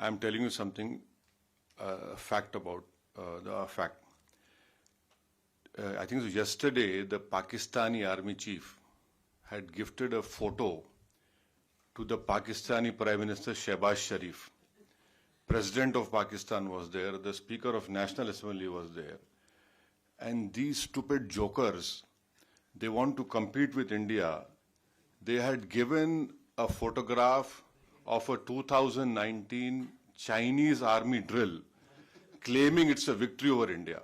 I'm telling you something, fact about the fact. I think so yesterday the Pakistani army chief had gifted a photo to the Pakistani Prime Minister Shehbaz Sharif. President of Pakistan was there, the Speaker of National Assembly was there. And these stupid jokers, they want to compete with India. They had given a photograph of a 2019 Chinese army drill, claiming it's a victory over India.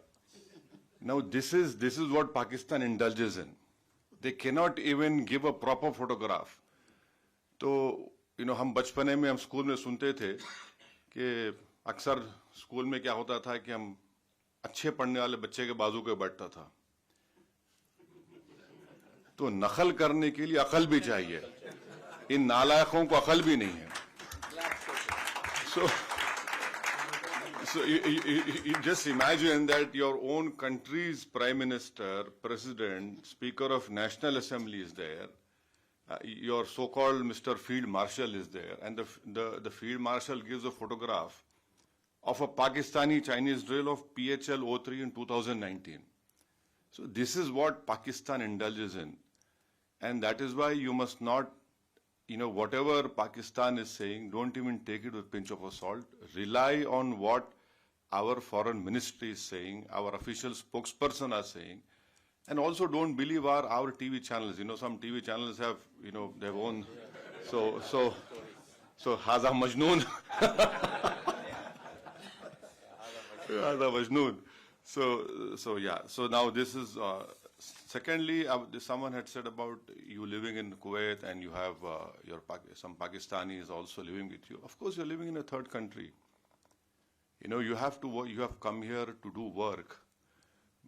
Now this is what Pakistan indulges in. They cannot even give a proper photograph. तो हम बचपने में हम school में सुनते थे कि अक्सर स्कूल में क्या होता था कि हम अच्छे पढ़ने वाले बच्चे के बाजू पे बैठता था, तो नकल करने के लिए अकल भी चाहिए, इन नालायकों को अकल भी नहीं है. So you just imagine that your own country's Prime Minister, President, Speaker of National Assembly is there, your so-called Mr. Field Marshal is there, and the Field Marshal gives a photograph of a Pakistani Chinese drill of PHL-03 in 2019. So this is what Pakistan indulges in, and that is why you must not, whatever Pakistan is saying, don't even take it with a pinch of salt. Rely on what our foreign ministry is saying, our official spokesperson are saying, and also don't believe our TV channels. Some TV channels have, their own. So Haza Majnoon. Haza Majnoon. So yeah. So now this is. Secondly, someone had said about you living in Kuwait and you have some Pakistanis also living with you. Of course, you're living in a third country. You have to work, you have come here to do work.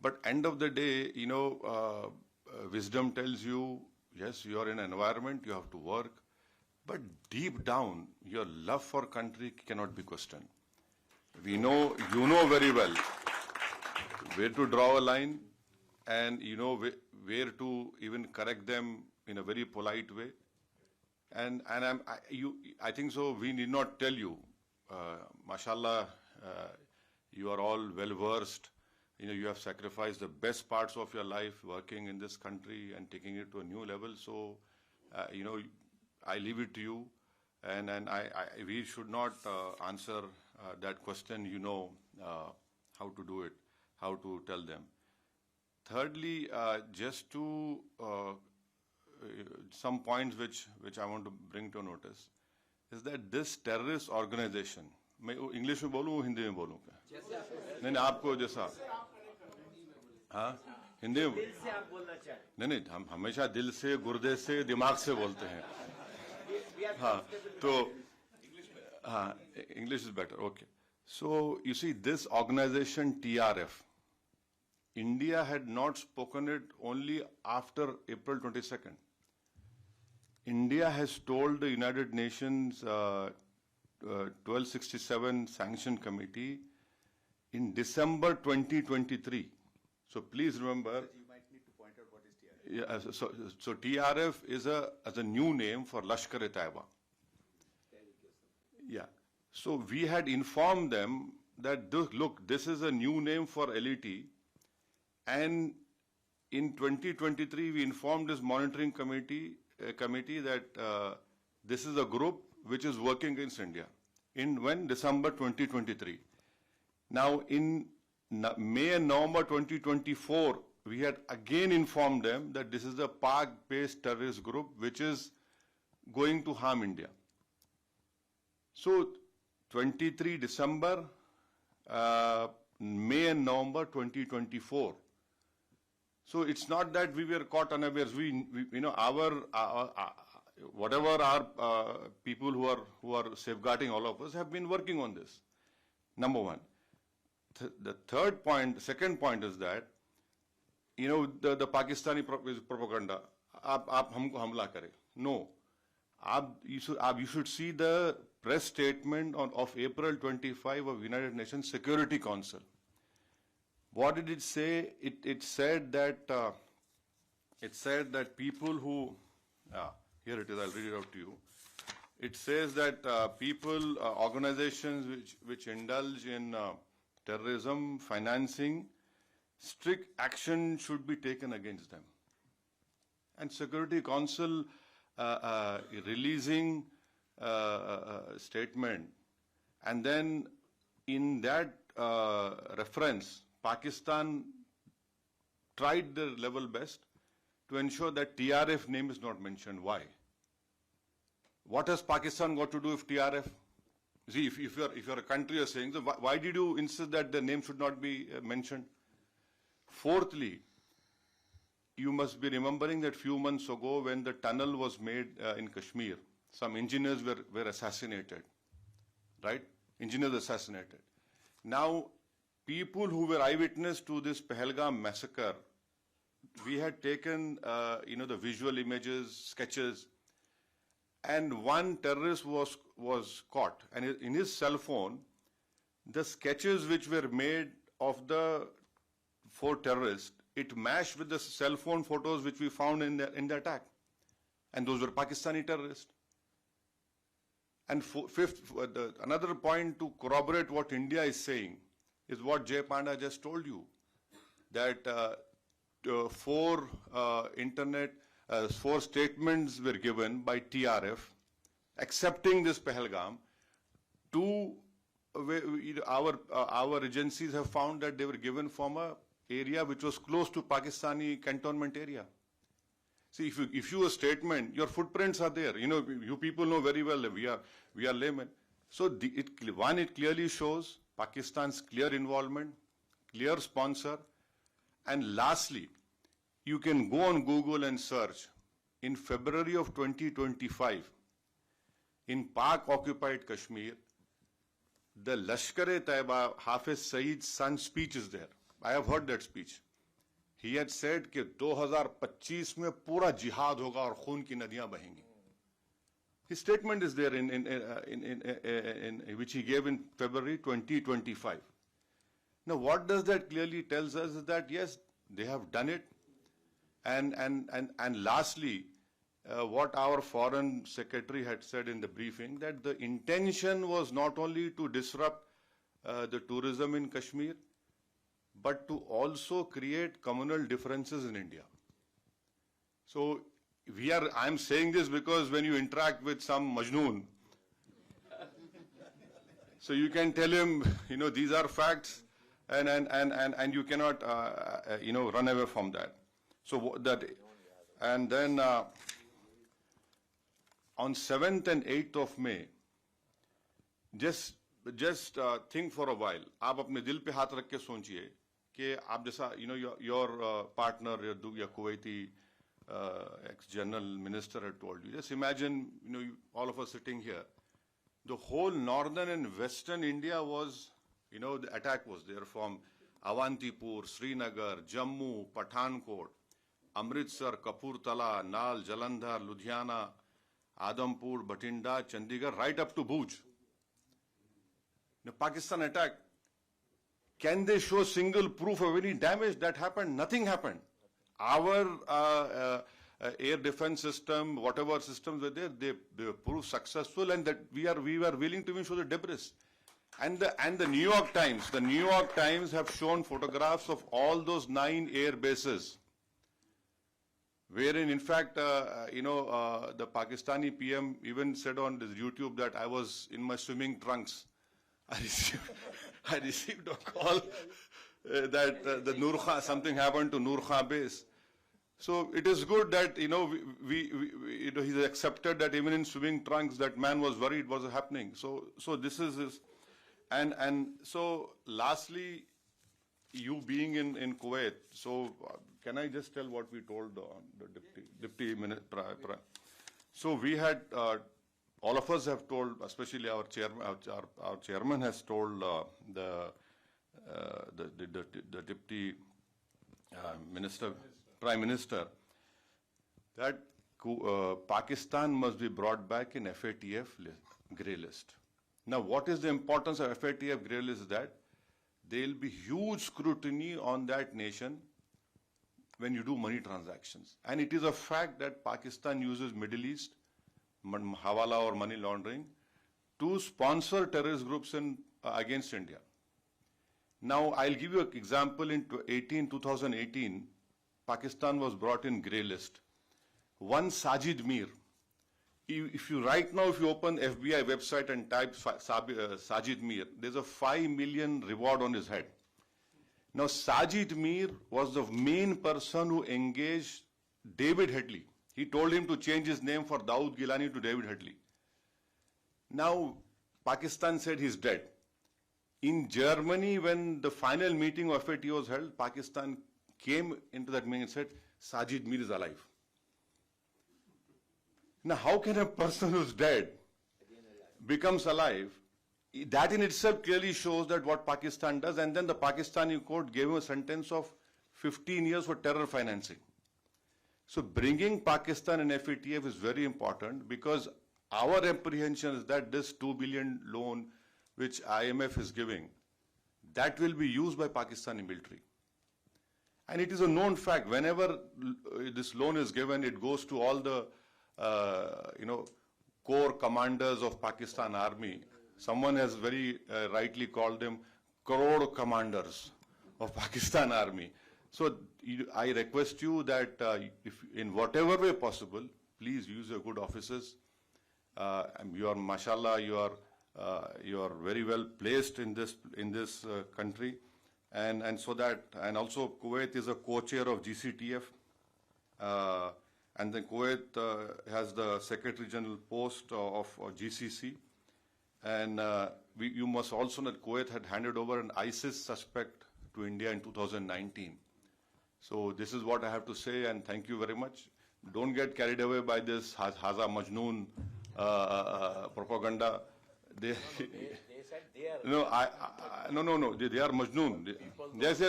But end of the day, wisdom tells you, yes, you are in an environment, you have to work. But deep down, your love for country cannot be questioned. You know very well where to draw a line, and where to even correct them in a very polite way. And I think so. We need not tell you, mashallah, you are all well versed. You have sacrificed the best parts of your life working in this country and taking it to a new level. So, I leave it to you, and we should not answer that question. How to do it, how to tell them. Thirdly, just to some points which I want to bring to notice is that this terrorist organization, मैं English में बोलूँ हिंदी में बोलूँ क्या? नहीं आपको जैसा हाँ हिंदी में नहीं हम हमेशा दिल से गुर्दे से दिमाग से बोलते हैं हाँ तो हाँ English is better. Okay, so you see this organization TRF, India had not spoken it only after April 22nd. India has told the United Nations 1267 Sanction Committee in December 2023. So please remember. But you might need to point out what is TRF. Yeah, so TRF is a new name for Lashkar-e-Taiba. Yeah. So we had informed them that look, this is a new name for LET, and in 2023 we informed this monitoring committee that this is a group which is working against India. When December 2023. Now in May and November 2024, we had again informed them that this is a Pak-based terrorist group which is going to harm India. So 23 December, May and November 2024. So it's not that we were caught unawares. Whatever our people who are safeguarding all of us have been working on this. Number one. The second point is that, the Pakistani propaganda, आप हमको हमला करें. No. You should see the press statement of April 25 of United Nations Security Council. What did it say? It said that people who, here it is, I'll read it out to you. it says that people, organizations which indulge in terrorism, financing, strict action should be taken against them. And Security Council releasing a statement, and then in that reference, Pakistan tried their level best to ensure that TRF name is not mentioned. Why? What has Pakistan got to do with TRF? See, if you're a country, you're saying, so why did you insist that the name should not be mentioned? Fourthly, you must be remembering that few months ago when the tunnel was made in Kashmir, some engineers were assassinated, right? Engineers assassinated. Now, people who were eyewitness to this Pahalgam massacre, we had taken, the visual images, sketches, and one terrorist was caught. And in his cell phone, the sketches which were made of the 4 terrorists, it matched with the cell phone photos which we found in the attack. And those were Pakistani terrorists. And fifth, another point to corroborate what India is saying is what Jay Panda just told you, that 4 statements were given by TRF accepting this Pahalgam. 2, our agencies have found that they were given from a area which was close to Pakistani cantonment area. See, if you issue a statement, your footprints are there. You people know very well that we are laymen. So it clearly shows Pakistan's clear involvement, clear sponsor, and lastly, you can go on Google and search. In February of 2025, in Pak-occupied Kashmir, the Lashkar-e-Taiba Hafiz Saeed's son's speech is there. I have heard that speech. He had said कि 2025 में पूरा जिहाद होगा और खून की नदियां बहेंगी. His statement is there in which he gave in February 2025. Now, what does that clearly tells us is that yes, they have done it, and lastly, what our foreign secretary had said in the briefing, that the intention was not only to disrupt the tourism in Kashmir, but to also create communal differences in India. So I'm saying this because when you interact with some Majnoon, so you can tell him, these are facts, and you cannot, run away from that. So that, and then on 7th and 8th of May, just think for a while. आप अपने दिल पे हाथ रख के सोचिए कि आप जैसा, your partner, your Kuwaiti ex-general minister had told you. Just imagine, all of us sitting here. The whole northern and western India was, the attack was there from Avantipur, Srinagar, Jammu, Pathankot, Amritsar, Kapurthala, Nal, Jalandhar, Ludhiana, Adampur, Bathinda, Chandigarh, right up to Bhuj. The Pakistan attack, can they show single proof of any damage that happened? Nothing happened. Our air defense system, whatever systems were there, they proved successful, and that we were willing to even show the debris. And the New York Times have shown photographs of all those 9 air bases, wherein in fact, the Pakistani PM even said on his YouTube that I was in my swimming trunks. I received a call that the Nur Khan, something happened to Nur Khan base. So it is good that, he's accepted that even in swimming trunks, that man was worried what was happening. So this is his, and so lastly, you being in Kuwait, so can I just tell what we told the deputy minister? So we had, all of us have told, especially our chairman has told the deputy minister, prime minister, that Pakistan must be brought back in FATF grey list. Now, what is the importance of FATF grey list? That there will be huge scrutiny on that nation when you do money transactions. And it is a fact that Pakistan uses Middle East hawala or money laundering, to sponsor terrorist groups against India. Now, I'll give you an example. In 2018, Pakistan was brought in grey list. One Sajid Mir. If you open FBI website and type Sajid Mir, there's a 5 million reward on his head. Now, Sajid Mir was the main person who engaged David Headley. He told him to change his name for Dawood Gilani to David Headley. Now, Pakistan said he's dead. In Germany, when the final meeting of FATF was held, Pakistan came into that meeting and said, Sajid Mir is alive. Now, how can a person who's dead becomes alive? That in itself clearly shows that what Pakistan does, and then the Pakistani court gave him a sentence of 15 years for terror financing. So bringing Pakistan and FATF is very important, because our apprehension is that this 2 billion loan which IMF is giving, that will be used by Pakistani military. And it is a known fact, whenever this loan is given, it goes to all the core commanders of Pakistan Army. Someone has very rightly called them crore commanders of Pakistan Army. So I request you that if in whatever way possible, please use your good officers. You are, mashallah, you are very well placed in this country, and so that, and also Kuwait is a co-chair of GCTF, and then Kuwait has the Secretary General post of GCC, and you must also know that Kuwait had handed over an ISIS suspect to India in 2019. So this is what I have to say, and thank you very much. Don't get carried away by this Haza Majnoon propaganda. They said they are. No. They are Majnoon. Yes.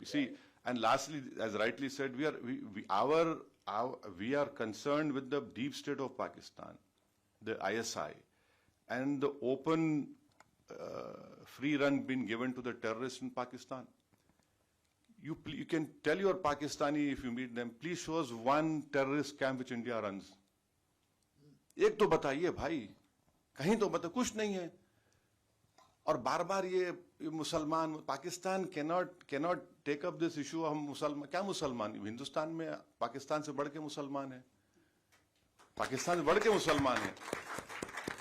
See, and lastly, as rightly said, we are concerned with the deep state of Pakistan, the ISI, and the open free run being given to the terrorists in Pakistan. You can tell your Pakistani, if you meet them, please show us one terrorist camp which India runs. एक तो बताइए भाई, कहीं तो बता, कुछ नहीं है. और बार बार ये मुसलमान, Pakistan cannot take up this issue. हम मुसलमान, क्या मुसलमान, हिंदुस्तान में पाकिस्तान से बढ़ के मुसलमान है, पाकिस्तान से बढ़ के मुसलमान है.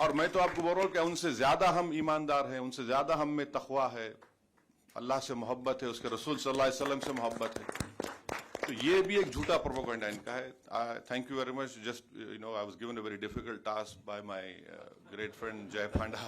और मैं तो आपको बोल रहा हूँ कि उनसे ज्यादा हम ईमानदार हैं, उनसे ज्यादा हम में तकवा है, अल्लाह से मोहब्बत है, उसके रसूल सल्लल्लाहु अलैहि वसल्लम से मोहब्बत है. तो ये भी एक झूठा प्रोपेगेंडा इनका है. Thank you very much. Just I was given a very difficult task by my great friend Jay Panda.